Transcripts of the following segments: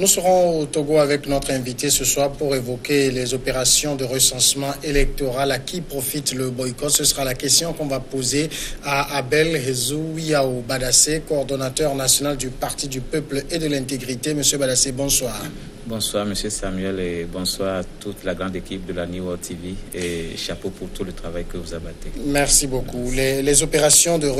Nous serons au Togo avec notre invité ce soir pour évoquer les opérations de recensement électoral. À qui profite le boycott? Ce sera la question qu'on va poser à Abel Hezou-Yao Badassé, coordonnateur national du Parti du Peuple et de l'Intégrité. Monsieur Badassé, bonsoir. Bonsoir, monsieur Samuel, et bonsoir à toute la grande équipe de la New World TV. Et chapeau pour tout le travail que vous abattez. Merci beaucoup. Les opérations de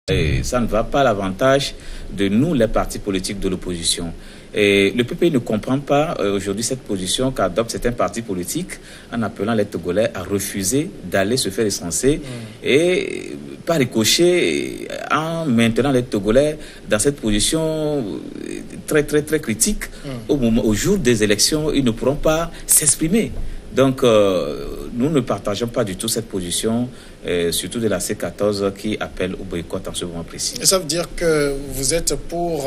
Et ça ne va pas à l'avantage de nous, les partis politiques de l'opposition. Et le PPI ne comprend pas aujourd'hui cette position qu'adoptent certains partis politiques en appelant les Togolais à refuser d'aller se faire recenser et par ricochet en maintenant les Togolais dans cette position très critique. Au jour des élections, ils ne pourront pas s'exprimer. Donc, nous ne partageons pas du tout cette position, surtout de la C14 qui appelle au boycott en ce moment précis. Et ça veut dire que vous êtes pour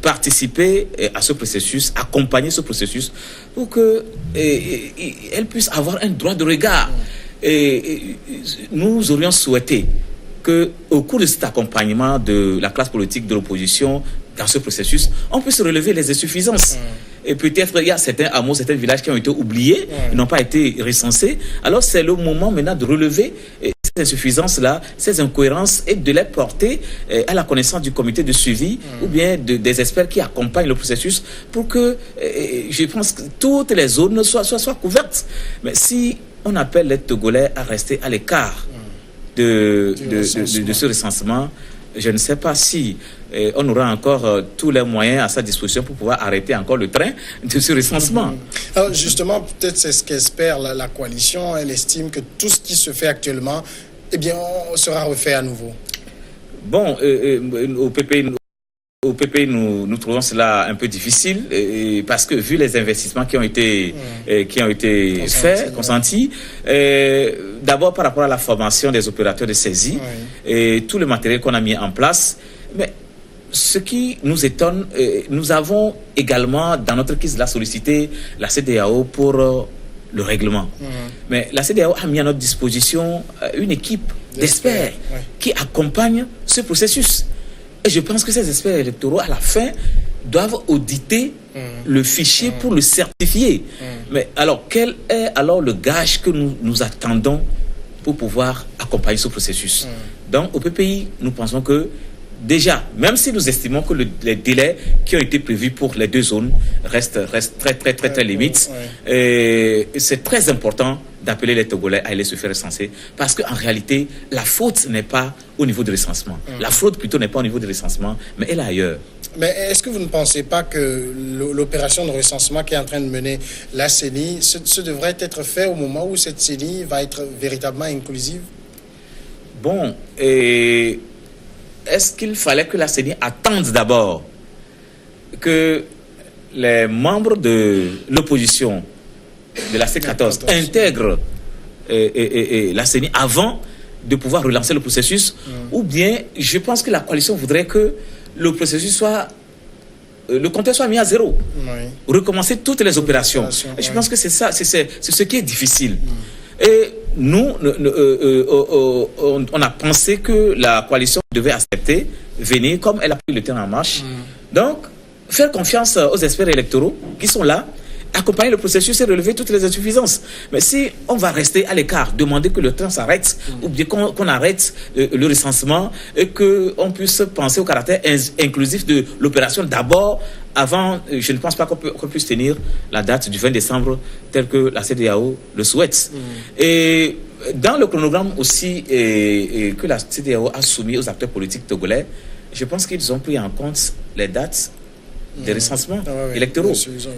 participer à ce processus, accompagner ce processus pour qu'elle puisse avoir un droit de regard. Et nous aurions souhaité qu'au cours de cet accompagnement de la classe politique de l'opposition dans ce processus, on puisse relever les insuffisances. Et peut-être il y a certains hameaux, certains villages qui ont été oubliés, qui n'ont pas été recensés. Alors c'est le moment maintenant de relever ces insuffisances-là, ces incohérences et de les porter à la connaissance du comité de suivi ou bien des experts qui accompagnent le processus pour que, je pense, que toutes les zones soient couvertes. Mais si on appelle les Togolais à rester à l'écart de ce recensement, je ne sais pas si on aura encore tous les moyens à sa disposition pour pouvoir arrêter encore le train de ce recensement. Alors justement, peut-être c'est ce qu'espère la coalition. Elle estime que tout ce qui se fait actuellement, eh bien, on sera refait à nouveau. Bon, au PPI, nous trouvons cela un peu difficile parce que vu les investissements qui ont été consentis, d'abord par rapport à la formation des opérateurs de saisie et tout le matériel qu'on a mis en place, mais ce qui nous étonne, nous avons également dans notre caisse sollicité la CEDEAO pour le règlement. Mais la CEDEAO a mis à notre disposition une équipe d'experts qui accompagnent ce processus. Et je pense que ces experts électoraux, à la fin, doivent auditer le fichier pour le certifier. Mais alors, quel est alors le gage que nous attendons pour pouvoir accompagner ce processus? Donc, au PPI, nous pensons que déjà, même si nous estimons que les délais qui ont été prévus pour les deux zones restent très limites, c'est très important d'appeler les Togolais à aller se faire recenser parce qu'en réalité, la faute n'est pas au niveau du recensement. La fraude plutôt n'est pas au niveau du recensement, mais elle est ailleurs. Mais est-ce que vous ne pensez pas que l'opération de recensement qui est en train de mener la CENI, ce devrait être fait au moment où cette CENI va être véritablement inclusive? Bon, est-ce qu'il fallait que la CENI attende d'abord que les membres de l'opposition de la C14 intègrent la CENI avant de pouvoir relancer le processus, ou bien je pense que la coalition voudrait que le processus soit... le compteur soit mis à zéro. Recommencer toutes les opérations. Et je pense que c'est ça, c'est ce qui est difficile. Et nous, on a pensé que la coalition devait accepter, venir comme elle a pris le terrain en marche. Donc, faire confiance aux experts électoraux qui sont là, accompagner le processus et relever toutes les insuffisances. Mais si on va rester à l'écart, demander que le train s'arrête, ou bien qu'on arrête le recensement et qu'on puisse penser au caractère inclusif de l'opération d'abord, avant, je ne pense pas qu'on puisse tenir la date du 20 décembre telle que la CEDEAO le souhaite. Et dans le chronogramme aussi que la CEDEAO a soumis aux acteurs politiques togolais, je pense qu'ils ont pris en compte les dates des recensements électoraux.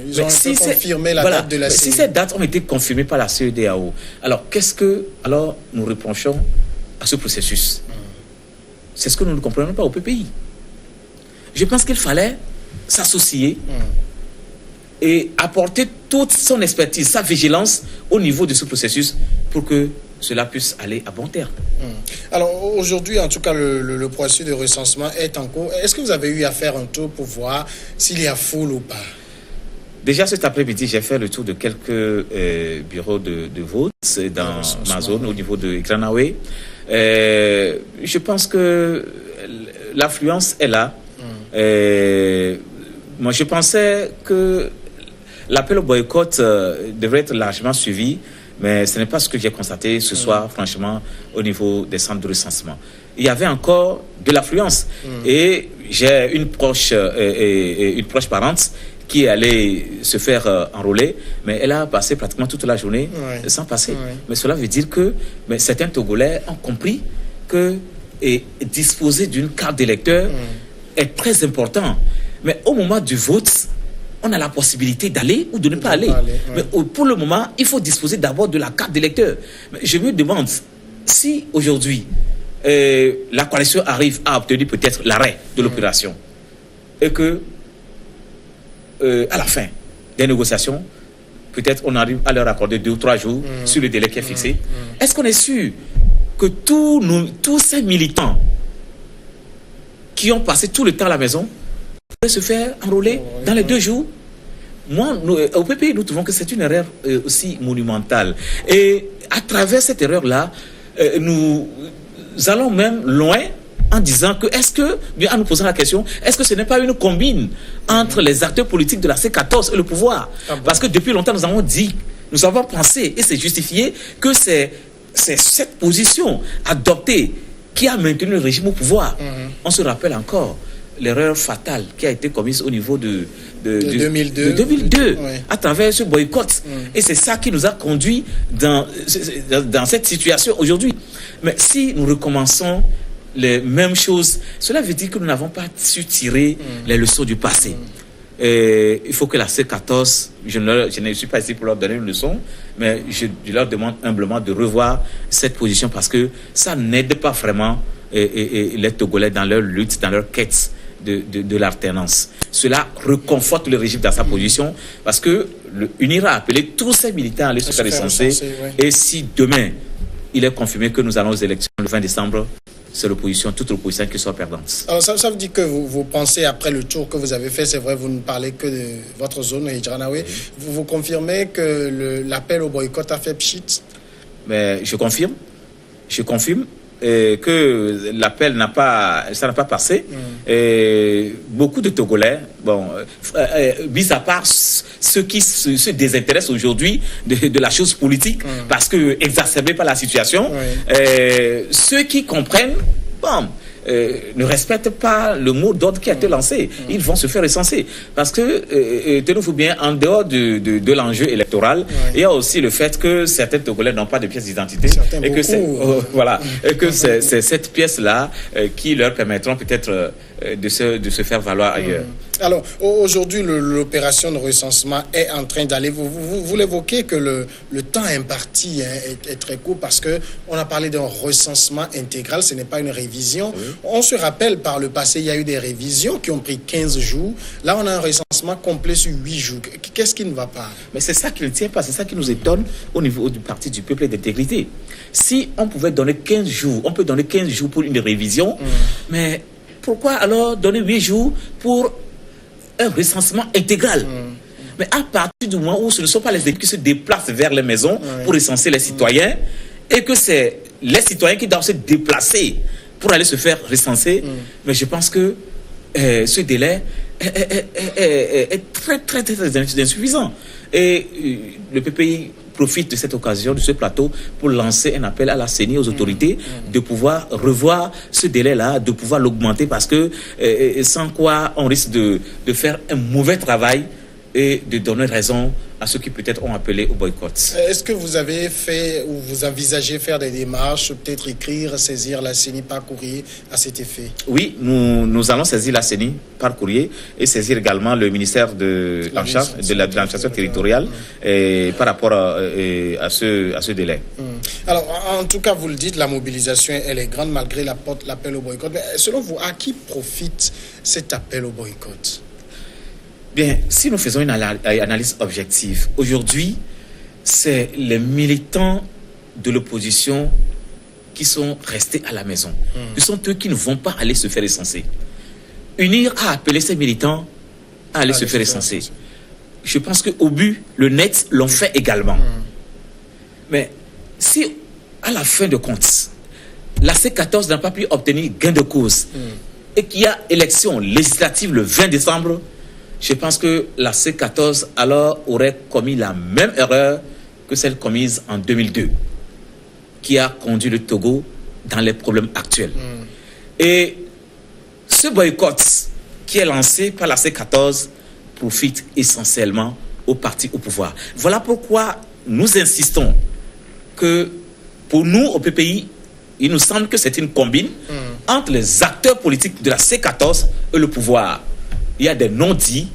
Ils ont confirmé la date de la CEDEAO. Si ces dates ont été confirmées par la CEDEAO, alors qu'est-ce que nous reprochons à ce processus? C'est ce que nous ne comprenons pas au PPI. Je pense qu'il fallait s'associer et apporter toute son expertise, sa vigilance au niveau de ce processus pour que cela puisse aller à bon terme. Alors aujourd'hui, en tout cas, le processus de recensement est en cours. Est-ce que vous avez eu à faire un tour pour voir s'il y a foule ou pas? Déjà cet après-midi, j'ai fait le tour de quelques bureaux de vote dans ma zone, au niveau de Granawe. Je pense que l'affluence est là. Moi, je pensais que l'appel au boycott devrait être largement suivi, mais ce n'est pas ce que j'ai constaté ce soir, franchement, au niveau des centres de recensement. Il y avait encore de l'affluence. Et j'ai une proche parente qui est allée se faire enrôler, mais elle a passé pratiquement toute la journée sans passer. Mais cela veut dire que certains Togolais ont compris que disposer d'une carte d'électeur est très important. Mais au moment du vote, on a la possibilité d'aller ou de ne pas aller. Mais pour le moment, il faut disposer d'abord de la carte d'électeur. Mais je me demande si aujourd'hui, la coalition arrive à obtenir peut-être l'arrêt de l'opération et que, à la fin des négociations, peut-être on arrive à leur accorder 2 ou 3 jours sur le délai qui est fixé. Est-ce qu'on est sûr que tous ces militants qui ont passé tout le temps à la maison pourraient se faire enrôler dans les 2 jours? Moi, au PPI, nous trouvons que c'est une erreur aussi monumentale. Et à travers cette erreur-là, nous allons même loin en disant que, en nous posant la question, est-ce que ce n'est pas une combine entre les acteurs politiques de la C14 et le pouvoir? Parce que depuis longtemps, nous avons pensé, et c'est justifié, que c'est cette position adoptée qui a maintenu le régime au pouvoir. On se rappelle encore l'erreur fatale qui a été commise au niveau de 2002 à travers ce boycott. Et c'est ça qui nous a conduit dans cette situation aujourd'hui. Mais si nous recommençons les mêmes choses, cela veut dire que nous n'avons pas su tirer les leçons du passé. Et il faut que la C14, je ne suis pas ici pour leur donner une leçon, mais je leur demande humblement de revoir cette position parce que ça n'aide pas vraiment les Togolais dans leur lutte, dans leur quête de l'alternance. Cela reconforte le régime dans sa position parce que l'UNIRA a appelé tous ces militants à aller se faire recenser. Et si demain, il est confirmé que nous allons aux élections le 20 décembre, c'est l'opposition, toute l'opposition qui soit perdante. Alors ça veut dire que vous pensez, après le tour que vous avez fait, c'est vrai, vous ne parlez que de votre zone, Granawe, vous confirmez que l'appel au boycott a fait pchit? Mais je confirme que l'appel n'a pas passé. Et beaucoup de Togolais, mis à part ceux qui se désintéressent aujourd'hui de la chose politique, parce que exacerbés par la situation, ceux qui comprennent, ne respectent pas le mot d'ordre qui a été lancé. Ils vont se faire recenser. Parce que, tenez-vous bien, en dehors de l'enjeu électoral, il y a aussi le fait que certains Togolais n'ont pas de pièce d'identité. Et que c'est cette pièce-là qui leur permettront peut-être de se faire valoir ailleurs. Alors, aujourd'hui, l'opération de recensement est en train d'aller. Vous l'évoquez que le temps imparti est très court parce qu'on a parlé d'un recensement intégral, ce n'est pas une révision. On se rappelle, par le passé, il y a eu des révisions qui ont pris 15 jours. Là, on a un recensement complet sur 8 jours. Qu'est-ce qui ne va pas? Mais c'est ça qui ne tient pas, c'est ça qui nous étonne au niveau du Parti du Peuple et d'Intégrité. Si on pouvait donner 15 jours, on peut donner 15 jours pour une révision, mais pourquoi alors donner 8 jours pour un recensement intégral? Mais à partir du moment où ce ne sont pas les équipes qui se déplacent vers les maisons pour recenser les citoyens, et que c'est les citoyens qui doivent se déplacer pour aller se faire recenser, mais je pense que ce délai est très, très, très insuffisant. Et le PPI profite de cette occasion, de ce plateau, pour lancer un appel à la CENI, aux autorités, de pouvoir revoir ce délai-là, de pouvoir l'augmenter, parce que sans quoi on risque de faire un mauvais travail et de donner raison à ceux qui peut-être ont appelé au boycott. Est-ce que vous avez fait ou vous envisagez faire des démarches, peut-être écrire, saisir la CENI par courrier à cet effet? Oui, nous allons saisir la CENI par courrier et saisir également le ministère en charge de l'administration territoriale par rapport à ce délai. Alors, en tout cas, vous le dites, la mobilisation, elle est grande malgré l'appel au boycott. Mais selon vous, à qui profite cet appel au boycott? Bien, si nous faisons une analyse objective, aujourd'hui, c'est les militants de l'opposition qui sont restés à la maison. Ce sont eux qui ne vont pas aller se faire recenser. UNIR a appelé ces militants à aller se faire recenser. Je pense qu'au but, le net l'ont fait également. Mais si, à la fin de compte, la C14 n'a pas pu obtenir gain de cause et qu'il y a élection législative le 20 décembre, je pense que la C14 alors aurait commis la même erreur que celle commise en 2002, qui a conduit le Togo dans les problèmes actuels. Et ce boycott qui est lancé par la C14 profite essentiellement aux partis au pouvoir. Voilà pourquoi nous insistons que pour nous, au PPI, il nous semble que c'est une combine entre les acteurs politiques de la C14 et le pouvoir. Il y a des non-dits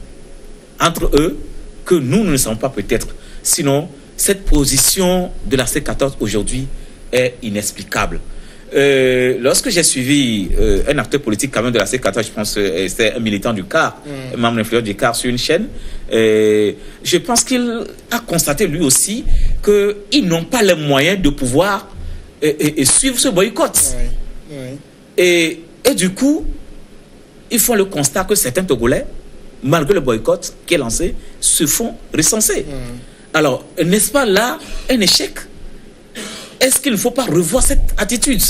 entre eux que nous ne savons pas peut-être. Sinon, cette position de la C14 aujourd'hui est inexplicable. Lorsque j'ai suivi un acteur politique quand même de la C14, je pense que c'était un militant du CAR, un membre influent du CAR sur une chaîne, je pense qu'il a constaté lui aussi qu'ils n'ont pas les moyens de pouvoir suivre ce boycott. Et du coup, ils font le constat que certains Togolais, malgré le boycott qui est lancé, se font recenser. Alors, n'est-ce pas là un échec? Est-ce qu'il ne faut pas revoir cette attitude?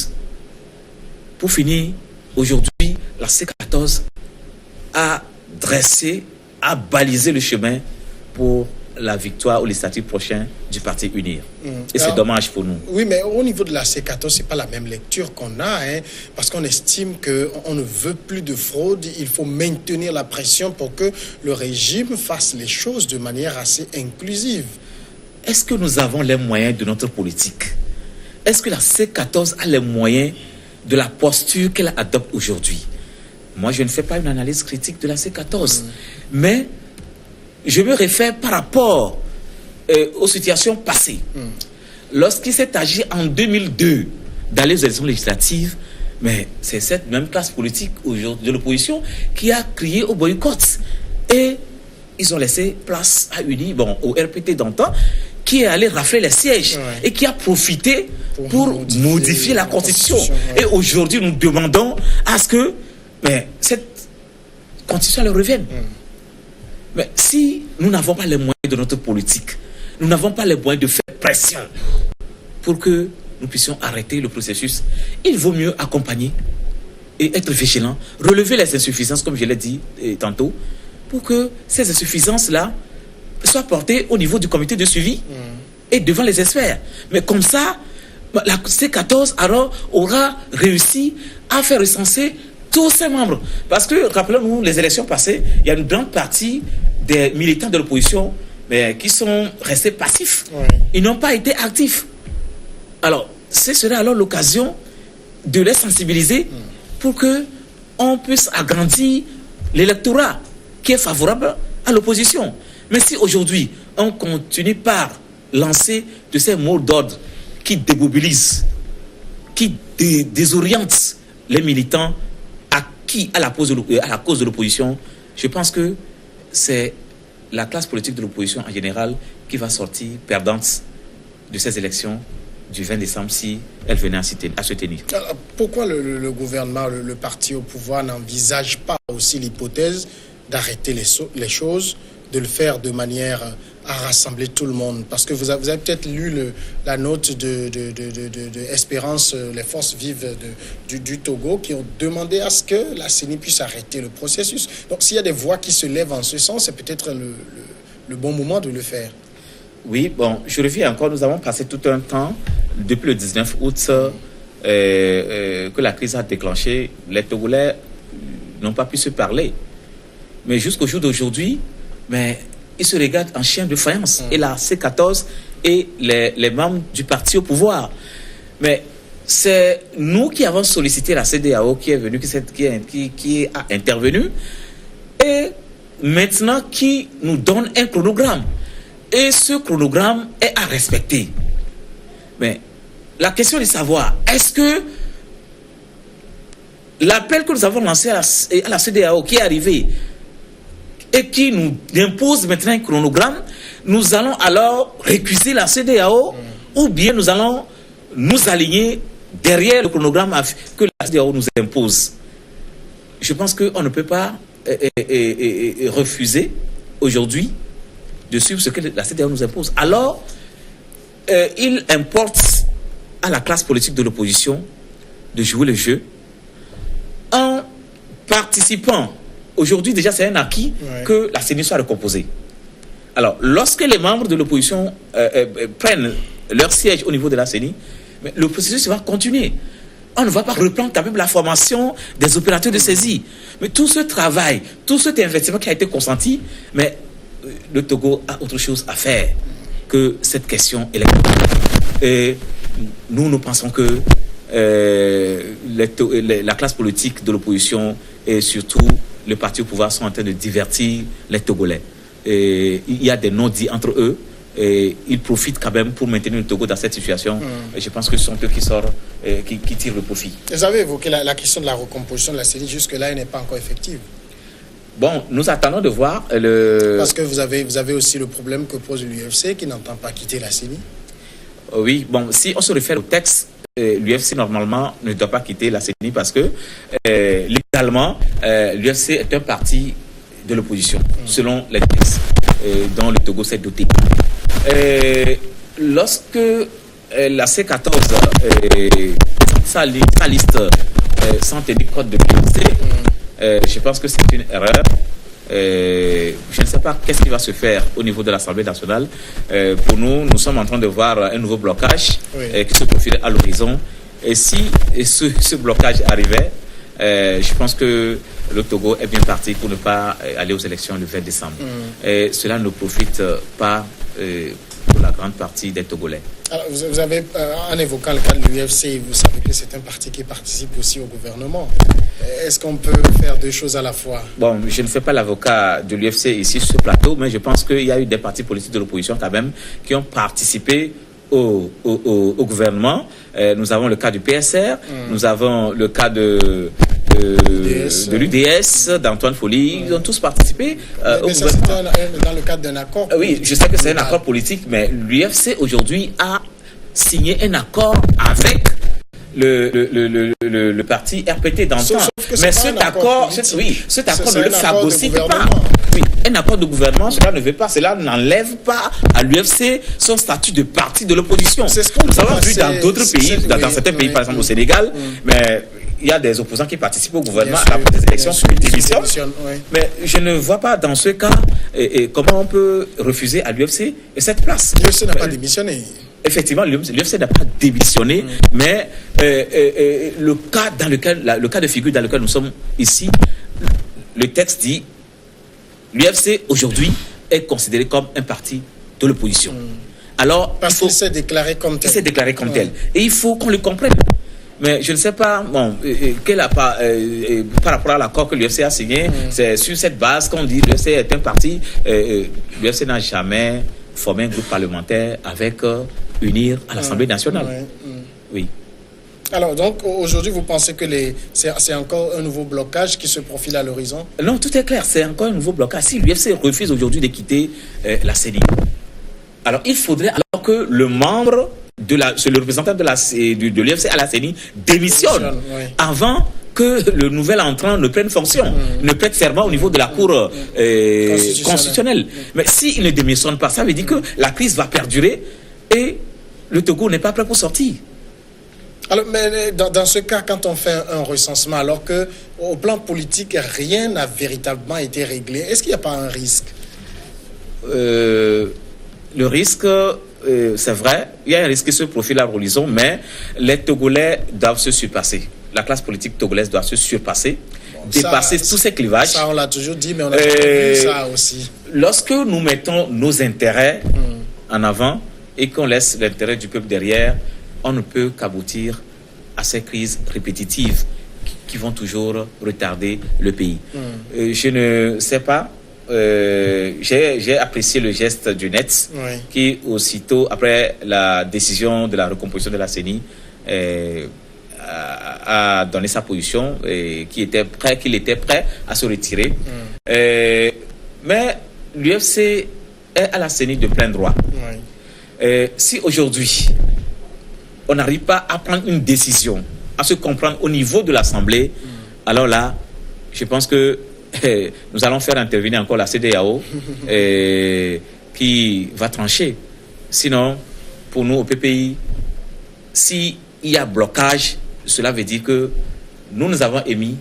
Pour finir, aujourd'hui, la C14 a dressé, a balisé le chemin pour la victoire au législatif prochain du parti UNIR. Et c'est dommage pour nous. Oui, mais au niveau de la C14, ce n'est pas la même lecture qu'on a, parce qu'on estime qu'on ne veut plus de fraude. Il faut maintenir la pression pour que le régime fasse les choses de manière assez inclusive. Est-ce que nous avons les moyens de notre politique? Est-ce que la C14 a les moyens de la posture qu'elle adopte aujourd'hui? Moi, je ne fais pas une analyse critique de la C14, mais je me réfère par rapport aux situations passées. Lorsqu'il s'est agi en 2002 dans les élections législatives, mais c'est cette même classe politique aujourd'hui de l'opposition qui a crié au boycott. Et ils ont laissé place à UNI, au RPT d'antan, qui est allé rafler les sièges et qui a profité pour modifier la Constitution. Et aujourd'hui, nous demandons à ce que cette Constitution leur revienne. Mais si nous n'avons pas les moyens de notre politique, nous n'avons pas les moyens de faire pression pour que nous puissions arrêter le processus, il vaut mieux accompagner et être vigilant, relever les insuffisances, comme je l'ai dit tantôt, pour que ces insuffisances-là soient portées au niveau du comité de suivi et devant les experts. Mais comme ça, la C14 alors aura réussi à faire recenser tous ses membres. Parce que, rappelons-nous, les élections passées, il y a une grande partie des militants de l'opposition qui sont restés passifs. Ils n'ont pas été actifs. Alors, ce serait alors l'occasion de les sensibiliser pour qu'on puisse agrandir l'électorat qui est favorable à l'opposition. Mais si aujourd'hui, on continue par lancer de ces mots d'ordre qui démobilisent, qui désorientent les militants acquis à la cause de l'opposition, je pense que c'est la classe politique de l'opposition en général qui va sortir perdante de ces élections du 20 décembre si elle venait à se tenir. Alors, pourquoi le gouvernement, le parti au pouvoir n'envisage pas aussi l'hypothèse d'arrêter les choses, de le faire de manière à rassembler tout le monde? Parce que vous avez peut-être lu la note de Espérance, les forces vives du Togo, qui ont demandé à ce que la CENI puisse arrêter le processus. Donc s'il y a des voix qui se lèvent en ce sens, c'est peut-être le bon moment de le faire. Oui, bon, je reviens encore, nous avons passé tout un temps, depuis le 19 août, que la crise a déclenché. Les Togolais n'ont pas pu se parler. Mais jusqu'au jour d'aujourd'hui, ils se regardent en chien de faïence. Et la C14 et les membres du parti au pouvoir. Mais c'est nous qui avons sollicité la CEDEAO qui est venue, qui a intervenu, et maintenant qui nous donne un chronogramme. Et ce chronogramme est à respecter. Mais la question est de savoir, est-ce que l'appel que nous avons lancé à la CEDEAO qui est arrivé et qui nous impose maintenant un chronogramme, nous allons alors récuser la CEDEAO ou bien nous allons nous aligner derrière le chronogramme que la CEDEAO nous impose? Je pense qu'on ne peut pas refuser aujourd'hui de suivre ce que la CEDEAO nous impose. Alors, il importe à la classe politique de l'opposition de jouer le jeu en participant. Aujourd'hui, déjà, c'est un acquis que la CENI soit recomposée. Alors, lorsque les membres de l'opposition prennent leur siège au niveau de la CENI, le processus va continuer. On ne va pas reprendre quand même la formation des opérateurs de saisie. Mais tout ce travail, tout cet investissement qui a été consenti, mais le Togo a autre chose à faire que cette question électorale. Et nous pensons que la classe politique de l'opposition et surtout le parti au pouvoir sont en train de divertir les Togolais. Et il y a des non-dits entre eux et ils profitent quand même pour maintenir le Togo dans cette situation. Et je pense que ce sont eux qui tirent le profit. Vous avez évoqué la question de la recomposition de la CENI. Jusque-là, elle n'est pas encore effective. Bon, nous attendons de voir Parce que vous avez aussi le problème que pose l'UFC qui n'entend pas quitter la CENI. Oui, bon, si on se réfère au texte, l'UFC normalement ne doit pas quitter la CENI parce que légalement, l'UFC est un parti de l'opposition, selon les textes dont le Togo s'est doté. Lorsque la C14 sa liste sans tenir compte de l'UFC, je pense que c'est une erreur. Je ne sais pas qu'est-ce qui va se faire au niveau de l'Assemblée nationale. Pour nous sommes en train de voir un nouveau blocage qui se profile à l'horizon. Et si ce blocage arrivait, je pense que le Togo est bien parti pour ne pas aller aux élections le 20 décembre. Et cela ne profite pas pour la grande partie des Togolais. Alors, vous avez, en évoquant le cas de l'UFC, vous savez que c'est un parti qui participe aussi au gouvernement. Est-ce qu'on peut faire deux choses à la fois? Bon, je ne fais pas l'avocat de l'UFC ici sur ce plateau, mais je pense qu'il y a eu des partis politiques de l'opposition quand même qui ont participé au gouvernement. Nous avons le cas du PSR, nous avons le cas de l'UDS, d'Antoine Folie, ils ont tous participé au mais ça, gouvernement. C'était dans le cadre d'un accord politique. Oui, je sais que c'est un accord politique, mais l'UFC aujourd'hui a signé un accord avec le parti RPT d'antan. Mais cet accord ne le phagocyte pas. Oui, un accord de gouvernement, cela n'enlève pas à l'UFC son statut de parti de l'opposition. C'est ce qu'on nous avons vu dans d'autres pays, dans certains pays, par exemple au Sénégal, mais il y a des opposants qui participent au gouvernement à la fin des élections, qui démissionnent. Mais je ne vois pas dans ce cas comment on peut refuser à l'UFC cette place. L'UFC n'a pas démissionné. Effectivement, l'UFC n'a pas démissionné, mais le cas de figure dans lequel nous sommes ici, le texte dit l'UFC aujourd'hui est considéré comme un parti de l'opposition. Alors, parce qu'il s'est déclaré comme tel. Il s'est déclaré comme tel. Et il faut qu'on le comprenne. Mais je ne sais pas, par rapport à l'accord que l'UFC a signé, c'est sur cette base qu'on dit l'UFC est un parti. L'UFC n'a jamais formé un groupe parlementaire avec UNIR à l'Assemblée nationale. Oui. Alors, donc, aujourd'hui, vous pensez que c'est encore un nouveau blocage qui se profile à l'horizon? Non, tout est clair, c'est encore un nouveau blocage. Si l'UFC refuse aujourd'hui de quitter la CENI, alors il faudrait alors que le membre le représentant de l'UFC à la CENI démissionne avant que le nouvel entrant ne prenne fonction, ne prête serment au niveau de la Cour constitutionnelle. Mais s'il ne démissionne pas, ça veut dire que la crise va perdurer et le Togo n'est pas prêt pour sortir. Alors, mais dans ce cas, quand on fait un recensement, alors qu'au plan politique, rien n'a véritablement été réglé, est-ce qu'il n'y a pas un risque? Le risque, c'est vrai, il y a un risque qui se profile à l'horizon, mais les Togolais doivent se surpasser. La classe politique togolaise doit se surpasser, dépasser tous ces clivages. Ça, on l'a toujours dit, mais on a vu ça aussi. Lorsque nous mettons nos intérêts en avant et qu'on laisse l'intérêt du peuple derrière, on ne peut qu'aboutir à ces crises répétitives qui vont toujours retarder le pays. Je ne sais pas. J'ai apprécié le geste du NETS qui, aussitôt après la décision de la recomposition de la CENI, a donné sa position et qu'il était prêt à se retirer. Mais l'UFC est à la CENI de plein droit. Si aujourd'hui, on n'arrive pas à prendre une décision, à se comprendre au niveau de l'Assemblée, alors là, je pense que nous allons faire intervenir encore la CEDEAO qui va trancher. Sinon, pour nous au PPI, s'il y a blocage, cela veut dire que nous avons émis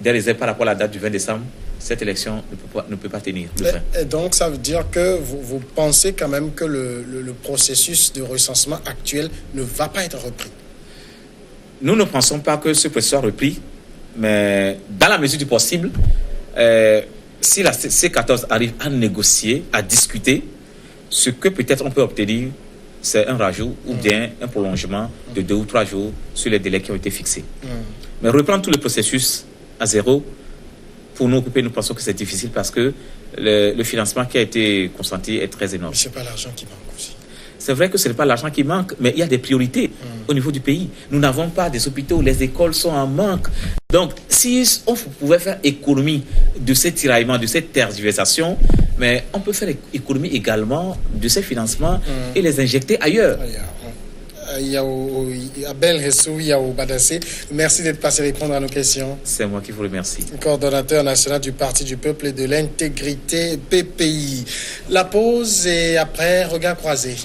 des réserves par rapport à la date du 20 décembre. Cette élection ne peut pas tenir. Et donc, ça veut dire que vous pensez quand même que le processus de recensement actuel ne va pas être repris? Nous ne pensons pas que ce processus soit repris, mais dans la mesure du possible, si la C14 arrive à négocier, à discuter, ce que peut-être on peut obtenir, c'est un rajout ou bien un prolongement de 2 ou 3 jours sur les délais qui ont été fixés. Mais reprendre tout le processus à zéro, pour nous, nous pensons que c'est difficile parce que le financement qui a été consenti est très énorme. Mais ce n'est pas l'argent qui manque aussi. C'est vrai que ce n'est pas l'argent qui manque, mais il y a des priorités au niveau du pays. Nous n'avons pas des hôpitaux, les écoles sont en manque. Donc, si on pouvait faire économie de ces tiraillements, de cette tergiversation, mais on peut faire économie également de ces financements et les injecter ailleurs. Abel Hezou Yao Badassé, merci d'être passé répondre à nos questions. C'est moi qui vous remercie. Coordonnateur national du Parti du Peuple et de l'Intégrité PPI. La pause et après, regard croisé.